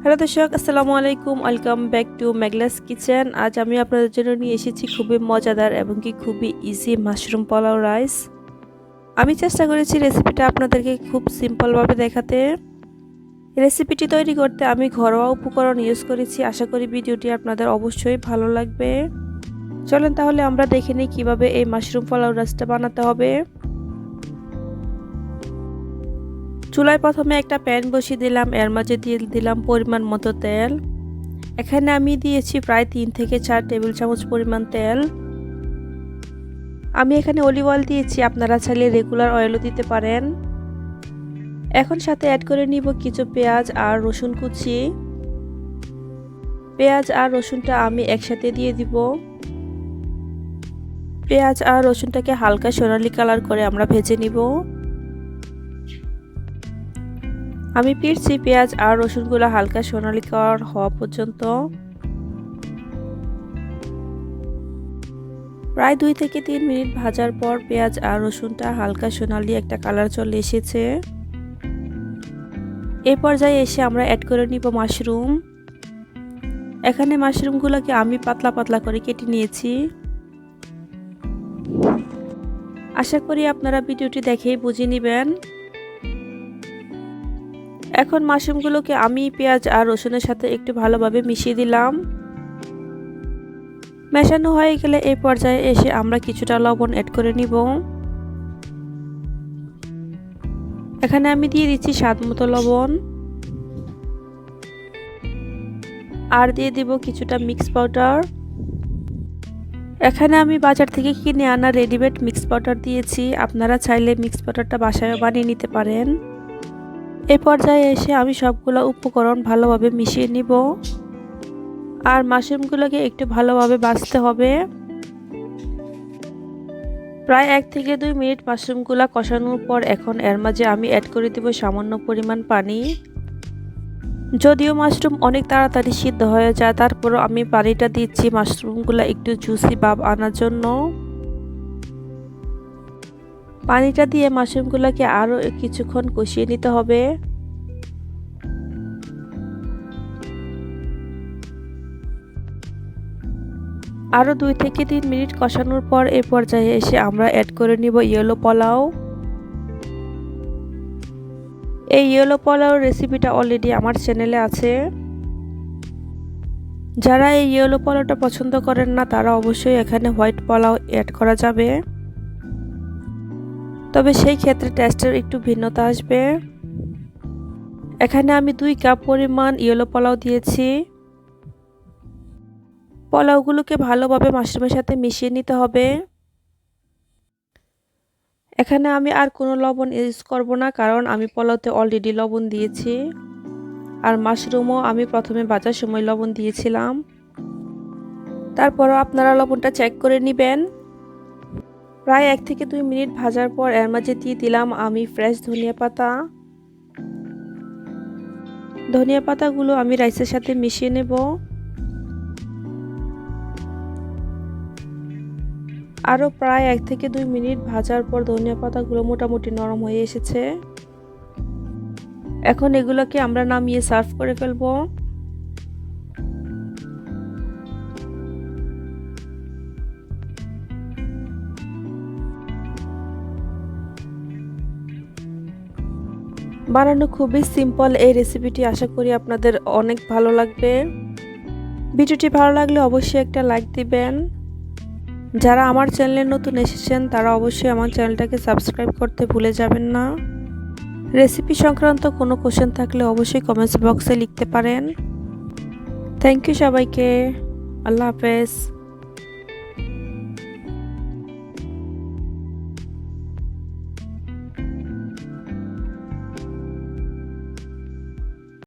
Hello দর্শক, আসসালামু আলাইকুম। Welcome back to Meghla's kitchen. আজ আমি আপনাদের জন্য নিয়ে এসেছি খুবই মজাদার এবং খুবই ইজি মাশরুম পোলাও রাইস। আমি চেষ্টা করেছি রেসিপিটা আপনাদেরকে খুব সিম্পলভাবে দেখাতে। রেসিপিটি তৈরি করতে আমি ঘরোয়া উপকরণ ইউজ করেছি। আশা করি ভিডিওটি আপনাদের অবশ্যই ভালো লাগবে। চলেন তাহলে আমরা দেখে নিই কীভাবে এই মাশরুম পোলাও রাইসটা বানাতে হবে। চুলায় প্রথমে একটা প্যান বসিয়ে দিলাম, এর মাঝে দিয়ে দিলাম পরিমাণ মতো তেল। এখানে আমি দিয়েছি প্রায় 3 থেকে 4 টেবিল চামচ পরিমাণ তেল। আমি এখানে অলিভ অয়েল দিয়েছি, আপনারা চাইলে রেগুলার অয়েলও দিতে পারেন। এখন সাথে অ্যাড করে নিব কিছু পেঁয়াজ আর রসুন কুচি। পেঁয়াজ আর রসুনটা আমি একসাথে দিয়ে দিব। পেঁয়াজ আর রসুনটাকে হালকা সোনালী কালার করে আমরা ভেজে নিব। আমি ফিরছি পেঁয়াজ আর রসুনগুলো হালকা সোনালী কালার হওয়া পর্যন্ত। প্রায় 2 থেকে 3 মিনিট ভাজার পর পেঁয়াজ আর রসুনটা হালকা সোনালী একটা কালার চলে এসেছে। এই পর্যায়ে এসে আমরা অ্যাড করে নিব মাশরুম। এখানে মাশরুমগুলোকে আমি পাতলা পাতলা করে কেটে নিয়েছি। আশা করি আপনারা ভিডিওটি দেখেই বুঝে নেবেন। এখন মাশরুমগুলোকে আমি পেঁয়াজ আর রসুনের সাথে একটু ভালোভাবে মিশিয়ে দিলাম। মেশানো হয়ে গেলে এই পর্যায়ে এসে আমরা কিছুটা লবণ অ্যাড করে নিব। এখানে আমি দিয়ে দিচ্ছি স্বাদ মতো লবণ আর দিয়ে দিব কিছুটা মিক্স পাউডার। এখানে আমি বাজার থেকে কিনে আনা রেডিমেড মিক্স পাউডার দিয়েছি, আপনারা চাইলে মিক্স পাউডারটা বাসায় বানিয়ে নিতে পারেন। এই পর্যায়ে এসে আমি সবগুলো উপকরণ ভালোভাবে মিশিয়ে নিব আর মাশরুমগুলোকে একটু ভালোভাবে ভাজতে হবে। প্রায় 1 থেকে 2 মিনিট মাশরুমগুলো কষানোর পর এখন এর মাঝে আমি অ্যাড করে দিব সামান্য পরিমাণ পানি। যদিও মাশরুম অনেক তাড়াতাড়ি সিদ্ধ হয়ে যায়, তারপরও আমি পানিটা দিচ্ছি মাশরুমগুলো একটু জুসি ভাব আনার জন্য। পানিটা দিয়ে মাশরুমগুলোকে আরও কিছুক্ষণ কষিয়ে নিতে হবে। আরও 2 থেকে 3 মিনিট কষানোর পর এই পর্যায়ে এসে আমরা অ্যাড করে নিব ইয়েলো পোলাও। এই ইয়েলো পোলাও রেসিপিটা অলরেডি আমার চ্যানেলে আছে। যারা এই ইয়েলো পোলাওটা পছন্দ করেন না তারা অবশ্যই এখানে হোয়াইট পোলাও অ্যাড করা যাবে, তবে সেই ক্ষেত্রে টেস্টের একটু ভিন্নতা আসবে। এখানে আমি 2 কাপ পরিমাণ ইয়েলো পোলাও দিয়েছি। পোলাওগুলোকে ভালোভাবে মাশরুমের সাথে মিশিয়ে নিতে হবে। এখানে আমি আর কোনো লবণ ইউজ করব না, কারণ আমি পোলাওতে অলরেডি লবণ দিয়েছি আর মাশরুমও আমি প্রথমে ভাজার সময় লবণ দিয়েছিলাম। তারপরও আপনারা লবণটা চেক করে নেবেন। প্রায় 1 থেকে 2 মিনিট ভাজার পর এর মাঝে দিয়ে দিলাম আমি ফ্রেশ ধনিয়া পাতা। ধনিয়া পাতাগুলো আমি রাইসের সাথে মিশিয়ে নেব। আরও প্রায় 1 থেকে 2 মিনিট ভাজার পর ধনিয়া পাতাগুলো মোটামুটি নরম হয়ে এসেছে। এখন এগুলোকে আমরা নামিয়ে সার্ভ করে ফেলব। বানানো খুবই সিম্পল এই রেসিপিটি, আশা করি আপনাদের অনেক ভালো লাগবে। ভিডিওটি ভালো লাগলে অবশ্যই একটা লাইক দিবেন। যারা আমার চ্যানেলে নতুন এসেছেন তারা অবশ্যই আমার চ্যানেলটাকে সাবস্ক্রাইব করতে ভুলে যাবেন না। রেসিপি সংক্রান্ত কোনো কোশ্চেন থাকলে অবশ্যই কমেন্টস বক্সে লিখতে পারেন। থ্যাংক ইউ সবাইকে। আল্লাহ হাফেজ।